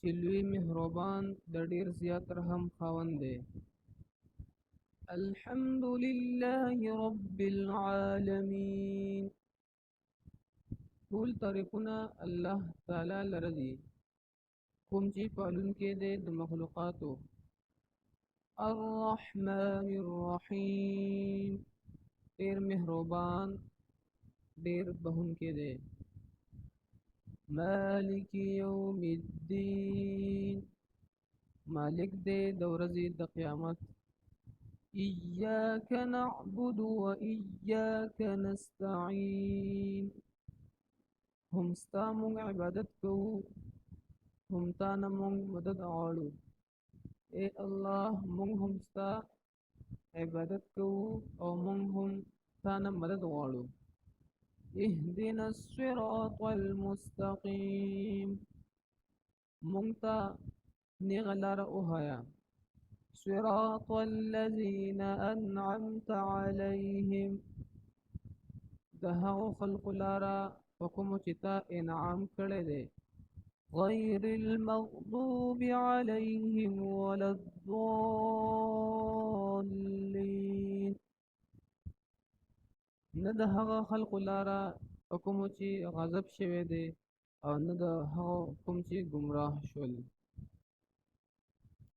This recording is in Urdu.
چې لوی مهربان د ډېر زیات رحم خاوند دی. الحمد لله رب العالمین. ټول تعریفونه الله تعالی لره دي، کوم چې پالونکی دی د مخلوقاتو. الرحمن الرحیم، ډېر مهربان ډېر بخښونکی دی. مالک یوم الدین، مالک دی د ورځې د قیامت. ایاک نعبد و ایاک نستعین، هم ستا مونږ عبادت کوو، هم تا نه مونږ مدد غواړو. اے الله، مونږ هم ستا عبادت کوو او مونږ هم تا نه مدد غواړو. اهدنا الصراط المستقیم، مونږ ته نیغه لاره وښایه. صراط الذین انعمت علیهم، د هغو خلقو لاره په کومو چې تا انعام کړی دی. غیر المغضوب علیهم ولا الضالین، نه د هغه خلقو لاره په کومو چې غضب شوی دی او نه د هغو کوم چې ګمراه شول.